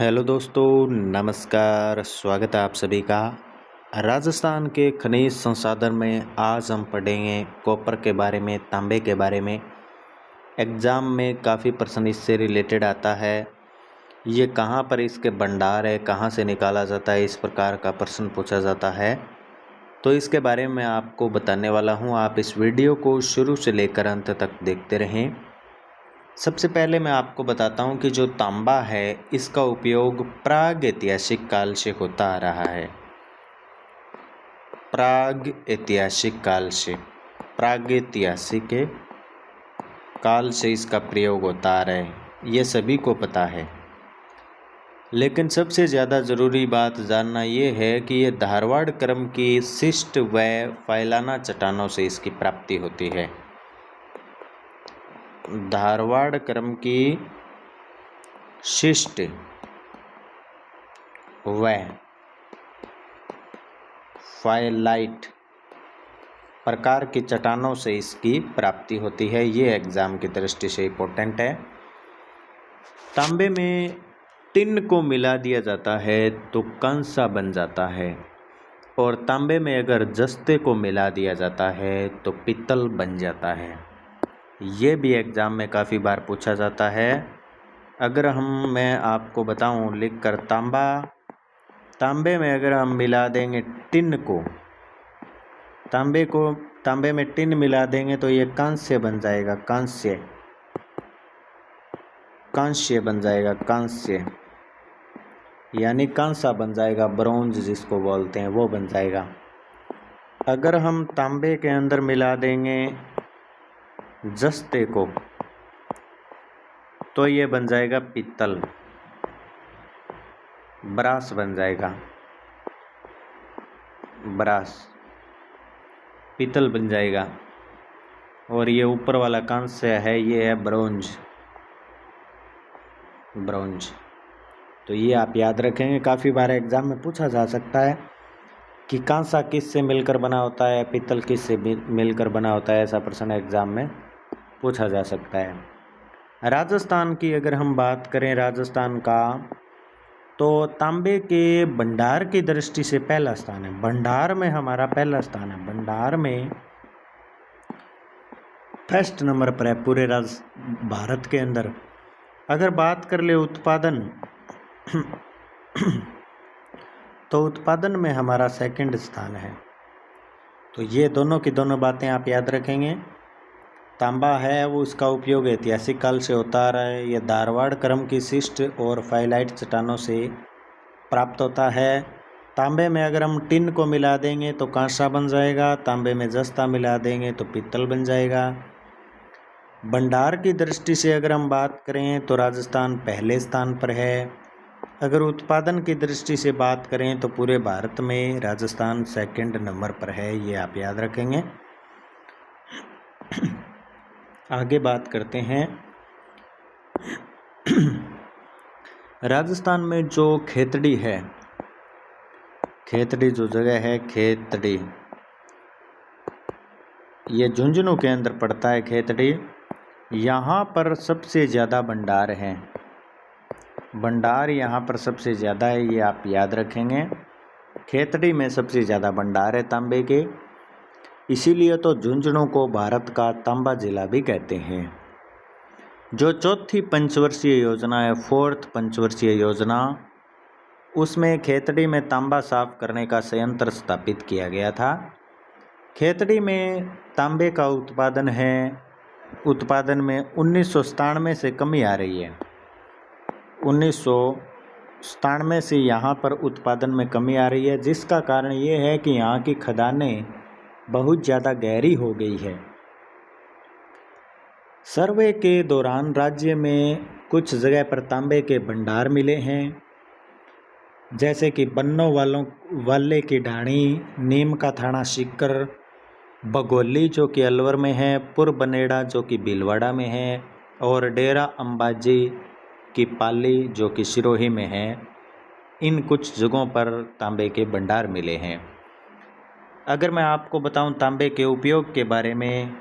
Hello दोस्तों, नमस्कार। स्वागत है आप सभी का। राजस्थान के खनिज संसाधन में आज हम पढ़ेंगे कॉपर के बारे में, तांबे के बारे में। एग्ज़ाम में काफ़ी प्रश्न इससे रिलेटेड आता है। ये कहाँ पर इसके भंडार है, कहाँ से निकाला जाता है, इस प्रकार का प्रश्न पूछा जाता है। तो इसके बारे में आपको बताने वाला हूँ। आप इस वीडियो को शुरू से लेकर अंत तक देखते रहें। सबसे पहले मैं आपको बताता हूँ कि जो तांबा है इसका उपयोग प्रागैतिहासिक काल से होता आ रहा है। प्रागैतिहासिक काल से इसका प्रयोग होता आ रहा है, ये सभी को पता है। लेकिन सबसे ज़्यादा ज़रूरी बात जानना ये है कि ये धारवाड़ क्रम की शिष्ट व फाइलाना चट्टानों से इसकी प्राप्ति होती है। धारवाड़ क्रम की शिष्ट व फाइलाइट प्रकार की चट्टानों से इसकी प्राप्ति होती है। ये एग्जाम की दृष्टि से इम्पोर्टेंट है। तांबे में टिन को मिला दिया जाता है तो कंसा बन जाता है, और तांबे में अगर जस्ते को मिला दिया जाता है तो पित्तल बन जाता है। ये भी एग्जाम में काफ़ी बार पूछा जाता है। अगर मैं आपको बताऊं लिखकर, तांबे में अगर हम मिला देंगे टिन को, तांबे में टिन मिला देंगे तो ये कांस्य बन जाएगा। कांस्य बन जाएगा, कांस्य यानी कांसा बन जाएगा। ब्रोंज जिसको बोलते हैं वो बन जाएगा। अगर हम तांबे के अंदर मिला देंगे जस्ते को तो ये बन जाएगा पित्तल, ब्रास बन जाएगा। ब्रास पित्तल बन जाएगा। और ये ऊपर वाला कांस्य है, ये है ब्रोंज। तो ये आप याद रखेंगे। काफ़ी बार एग्जाम में पूछा जा सकता है कि कांसा किस से मिलकर बना होता है, पित्तल किस से मिलकर बना होता है। ऐसा प्रश्न एग्जाम में पूछा जा सकता है। राजस्थान की अगर हम बात करें, राजस्थान का, तो तांबे के भंडार की दृष्टि से पहला स्थान है। भंडार में हमारा पहला स्थान है। भंडार में फर्स्ट नंबर पर है पूरे भारत के अंदर। अगर बात कर ले उत्पादन तो उत्पादन में हमारा सेकंड स्थान है। तो ये दोनों की दोनों बातें आप याद रखेंगे। तांबा है वो, उसका उपयोग ऐतिहासिक काल से होता आ रहा है। यह धारवाड़ क्रम की शिष्ट और फाइलाइट चट्टानों से प्राप्त होता है। तांबे में अगर हम टिन को मिला देंगे तो कांसा बन जाएगा। तांबे में जस्ता मिला देंगे तो पित्तल बन जाएगा। भंडार की दृष्टि से अगर हम बात करें तो राजस्थान पहले स्थान पर है। अगर उत्पादन की दृष्टि से बात करें तो पूरे भारत में राजस्थान सेकंड नंबर पर है। ये आप याद रखेंगे। आगे बात करते हैं। राजस्थान में जो खेतड़ी है, खेतड़ी जो जगह है, खेतड़ी ये झुंझुनू के अंदर पड़ता है। खेतड़ी, यहाँ पर सबसे ज़्यादा भंडार हैं। भंडार यहाँ पर सबसे ज़्यादा है, ये आप याद रखेंगे। खेतड़ी में सबसे ज़्यादा भंडार है तांबे के, इसीलिए तो झुंझुनू को भारत का तांबा जिला भी कहते हैं। जो चौथी पंचवर्षीय योजना है, फोर्थ पंचवर्षीय योजना, उसमें खेतड़ी में तांबा साफ करने का संयंत्र स्थापित किया गया था। खेतड़ी में तांबे का उत्पादन में 1997 से कमी आ रही है। 1997 से यहाँ पर उत्पादन में कमी आ रही है, जिसका कारण ये है कि यहाँ की खदानें बहुत ज़्यादा गहरी हो गई है। सर्वे के दौरान राज्य में कुछ जगह पर तांबे के भंडार मिले हैं, जैसे कि बन्नो वाले की ढाणी, नीम का थाना सीकर, बघोली जो कि अलवर में है, पुरबनेड़ा जो कि भीलवाड़ा में है, और डेरा अंबाजी की पाली जो कि सिरोही में है। इन कुछ जगहों पर तांबे के भंडार मिले हैं। अगर मैं आपको बताऊं तांबे के उपयोग के बारे में,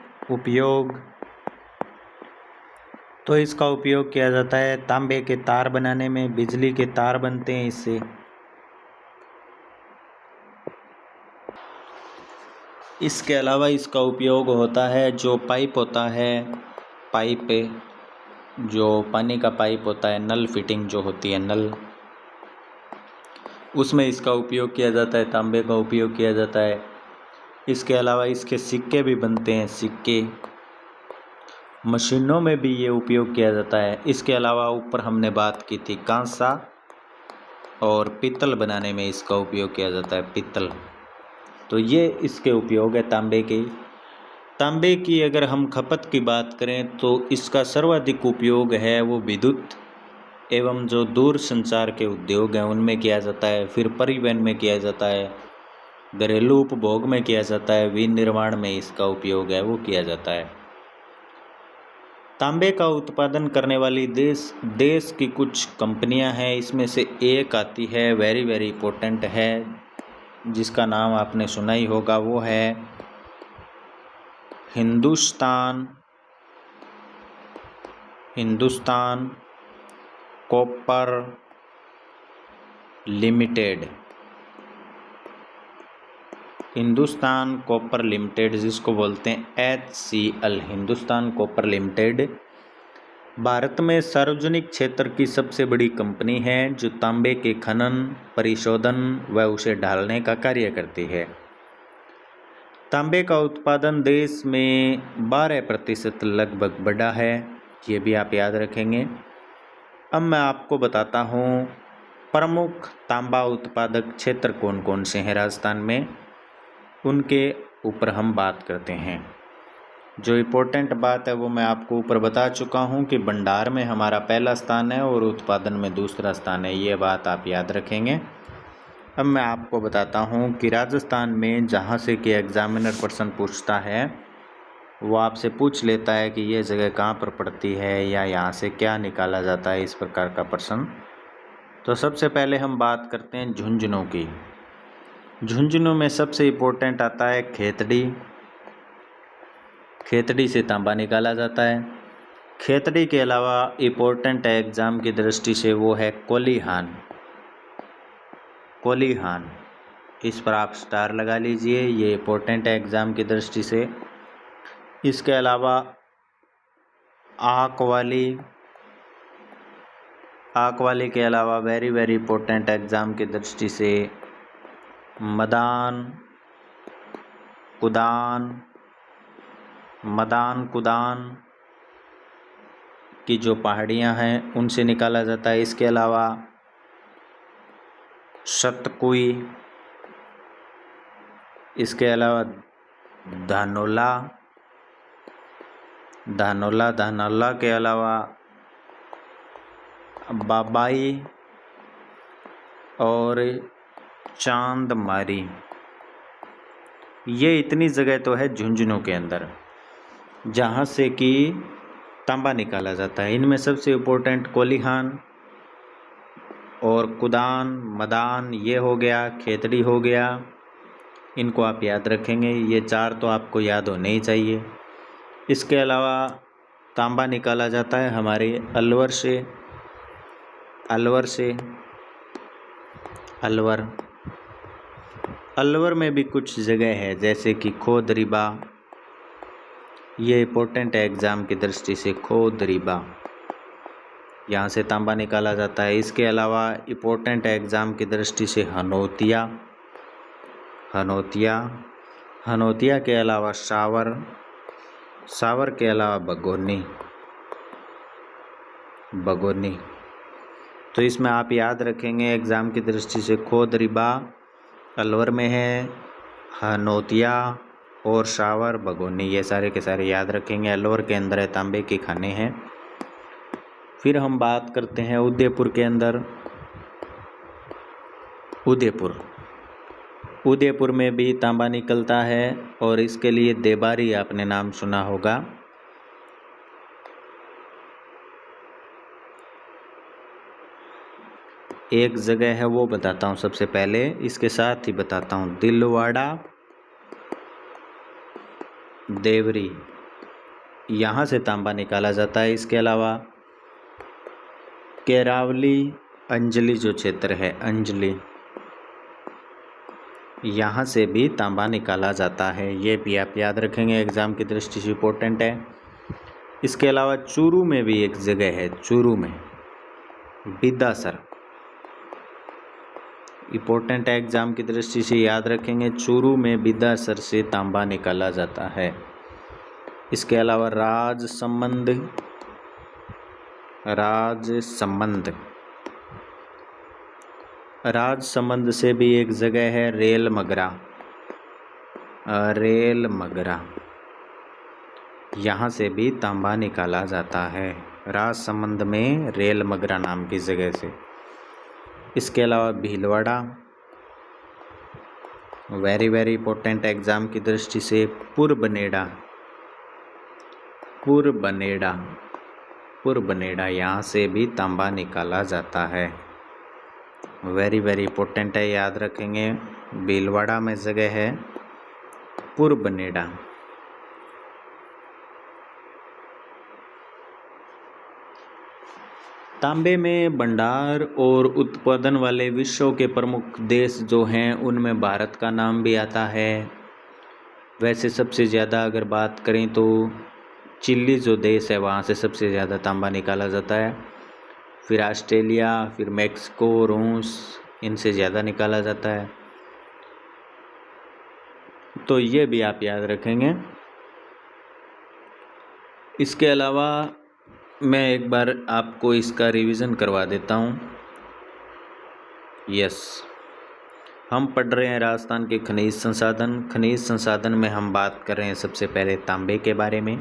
तो इसका उपयोग किया जाता है तांबे के तार बनाने में, बिजली के तार बनते हैं इससे। इसके अलावा इसका उपयोग होता है जो पाइप होता है, पाइप जो पानी का पाइप होता है, नल फिटिंग जो होती है नल, उसमें इसका उपयोग किया जाता है, तांबे का उपयोग किया जाता है। इसके अलावा इसके सिक्के भी बनते हैं, सिक्के मशीनों में भी ये उपयोग किया जाता है। इसके अलावा ऊपर हमने बात की थी कांसा और पीतल बनाने में इसका उपयोग किया जाता है, पीतल। तो ये इसके उपयोग है तांबे के। तांबे की अगर हम खपत की बात करें तो इसका सर्वाधिक उपयोग है वो विद्युत एवं जो दूर संचार के उद्योग हैं उनमें किया जाता है, फिर परिवहन में किया जाता है, घरेलू उपभोग में किया जाता है, विनिर्माण में इसका उपयोग है वो किया जाता है। तांबे का उत्पादन करने वाली देश की कुछ कंपनियां हैं, इसमें से एक आती है, वेरी वेरी इंपॉर्टेंट है, जिसका नाम आपने सुना ही होगा, वो है Hindustan copper limited. Hindustan copper limited जिसको बोलते हैं HCL, Hindustan copper limited Bharat में सार्वजनिक क्षेत्र की सबसे बड़ी कंपनी है जो तांबे के खनन, परिशोधन व उसे ढालने का कार्य करती है। तांबे का उत्पादन देश में 12% लगभग बढ़ा है, ये भी आप याद रखेंगे। अब मैं आपको बताता हूँ प्रमुख तांबा उत्पादक क्षेत्र कौन कौन से हैं राजस्थान में, उनके ऊपर हम बात करते हैं। जो इम्पोर्टेंट बात है वो मैं आपको ऊपर बता चुका हूँ कि भंडार में हमारा पहला स्थान है और उत्पादन में दूसरा स्थान है, ये बात आप याद रखेंगे। अब मैं आपको बताता हूँ कि राजस्थान में जहाँ से कि एग्जामिनर प्रश्न पूछता है वो आपसे पूछ लेता है कि ये जगह कहाँ पर पड़ती है या यहाँ से क्या निकाला जाता है, इस प्रकार का प्रश्न। तो सबसे पहले हम बात करते हैं झुंझुनू की। झुंझुनू में सबसे इम्पोर्टेंट आता है खेतड़ी। खेतड़ी से तांबा निकाला जाता है। खेतड़ी के अलावा इम्पोर्टेंट है एग्ज़ाम की दृष्टि से, वो है कोलिहान। कोलिहान, इस पर आप स्टार लगा लीजिए, ये इम्पोर्टेंट है एग्ज़ाम की दृष्टि से। इसके अलावा आंकवाली के अलावा वेरी वेरी इम्पोर्टेंट एग्ज़ाम की दृष्टि से मदान कुदान की जो पहाड़ियाँ हैं उनसे निकाला जाता है। इसके अलावा सतकुई, इसके अलावा धानोला के अलावा बाबाई और चांदमारी, ये इतनी जगह तो है झुंझुनू के अंदर जहाँ से कि तांबा निकाला जाता है। इनमें सबसे इम्पोर्टेंट कोलिहान और कुदान, मदान ये हो गया, खेतड़ी हो गया, इनको आप याद रखेंगे। ये चार तो आपको याद होने ही चाहिए। इसके अलावा तांबा निकाला जाता है हमारे अलवर में भी कुछ जगह है जैसे कि खोदरीबा, ये इम्पोर्टेंट है एग्ज़ाम की दृष्टि से, खोदरीबा, यहाँ से तांबा निकाला जाता है। इसके अलावा इम्पोर्टेंट है एग्ज़ाम की दृष्टि से हनोतिया के अलावा सावर के अलावा बगोनी। तो इसमें आप याद रखेंगे एग्ज़ाम की दृष्टि से खोदरीबा अलवर में है, हनोतिया और सावर बगोनी, ये सारे के सारे याद रखेंगे। अलवर के अंदर है, तांबे के खाने हैं। फिर हम बात करते हैं उदयपुर के अंदर। उदयपुर में भी तांबा निकलता है और इसके लिए देबारी आपने नाम सुना होगा। एक जगह है वो बताता हूँ सबसे पहले, इसके साथ ही बताता हूँ दिलवाड़ा देवरी, यहाँ से तांबा निकाला जाता है। इसके अलावा केरावली अंजली जो क्षेत्र है, अंजली, यहाँ से भी तांबा निकाला जाता है। ये भी आप याद रखेंगे, एग्ज़ाम की दृष्टि से इम्पोर्टेंट है। इसके अलावा चूरू में भी एक जगह है, चूरू में बिदासर, इम्पोर्टेंट है, एग्ज़ाम की दृष्टि से याद रखेंगे। चूरू में बिदासर से तांबा निकाला जाता है। इसके अलावा राजसमंद, राजसमंद, राजसमंद से भी एक जगह है रेलमगरा, रेलमगरा, यहाँ से भी तांबा निकाला जाता है, राजसमंद में रेलमगरा नाम की जगह से। इसके अलावा Bhilwara, very very important exam की दृष्टि से। पुरबनेड़ा, पुरबनेड़ा, पुरबनेड़ा, यहाँ से भी तांबा निकाला जाता है। वेरी वेरी इंपॉर्टेंट है, याद रखेंगे। भीलवाड़ा में जगह है पुरबनेड़ा। तांबे में भंडार और उत्पादन वाले विश्व के प्रमुख देश जो हैं उनमें भारत का नाम भी आता है। वैसे सबसे ज़्यादा अगर बात करें तो चिली जो देश है वहाँ से सबसे ज़्यादा तांबा निकाला जाता है। फिर ऑस्ट्रेलिया, फिर मैक्सिको, रूस, इनसे ज़्यादा निकाला जाता है। तो ये भी आप याद रखेंगे। इसके अलावा मैं एक बार आपको इसका रिवीजन करवा देता हूँ। यस, हम पढ़ रहे हैं राजस्थान के खनिज संसाधन। खनिज संसाधन में हम बात कर रहे हैं सबसे पहले तांबे के बारे में।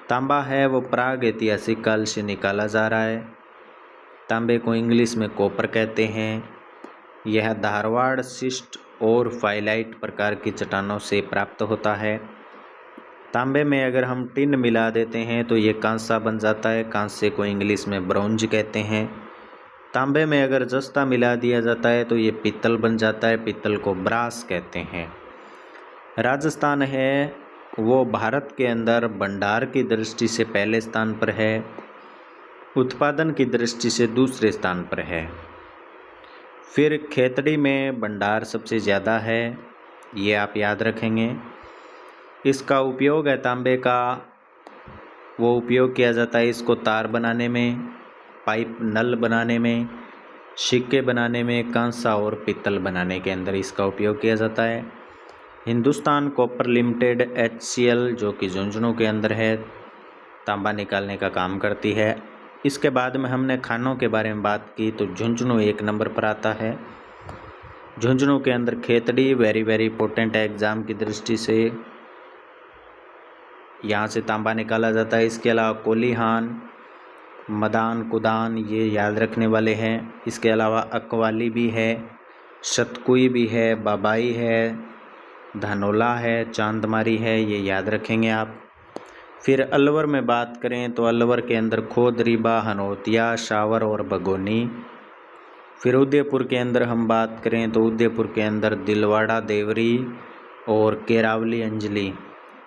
तांबा है वो प्राग ऐतिहासिक काल से निकाला जा रहा है। तांबे को इंग्लिश में कॉपर कहते हैं। यह धारवाड़ शिस्ट और फाइलाइट प्रकार की चट्टानों से प्राप्त होता है। तांबे में अगर हम टिन मिला देते हैं तो ये कांसा बन जाता है। कांसे को इंग्लिश में ब्रॉन्ज कहते हैं। तांबे में अगर जस्ता मिला दिया जाता है तो ये पीतल बन जाता है। पीतल को ब्रास कहते हैं। राजस्थान है वो भारत के अंदर भंडार की दृष्टि से पहले स्थान पर है, उत्पादन की दृष्टि से दूसरे स्थान पर है। फिर खेतड़ी में भंडार सबसे ज़्यादा है, ये आप याद रखेंगे। इसका उपयोग है तांबे का, वो उपयोग किया जाता है इसको तार बनाने में, पाइप नल बनाने में, सिक्के बनाने में, कांसा और पीतल बनाने के अंदर इसका उपयोग किया जाता है। हिंदुस्तान कॉपर लिमिटेड HCL जो कि झुंझुनू के अंदर है, तांबा निकालने का काम करती है। इसके बाद में हमने खानों के बारे में बात की तो झुंझुनू 1 नंबर पर आता है। झुंझुनू के अंदर खेतड़ी वेरी वेरी इंपॉर्टेंट है एग्ज़ाम की दृष्टि से, यहाँ से तांबा निकाला जाता है। इसके अलावा कोलीहान, मदान, कुदान, ये याद रखने वाले हैं। इसके अलावा अकवाली भी है, सतकुई भी है, बाबाई है, धनोला है, चांदमारी है, ये याद रखेंगे आप। फिर अलवर में बात करें तो अलवर के अंदर खोदरीबा, हनोतिया, शावर और बगोनी। फिर उदयपुर के अंदर हम बात करें तो उदयपुर के अंदर दिलवाड़ा, देवरी और केरावली अंजलि।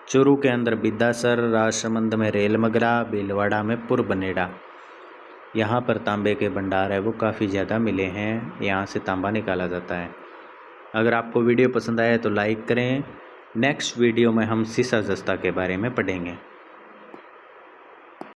चूरू के अंदर बिदासर, राजसमंद में रेलमगरा, भीलवाड़ा में पुरबनेड़ा। यहाँ पर तांबे के भंडार है वो काफ़ी ज़्यादा मिले हैं, यहाँ से तांबा निकाला जाता है। अगर आपको वीडियो पसंद आया तो लाइक करें। नेक्स्ट वीडियो में हम सीसा जस्ता के बारे में पढ़ेंगे।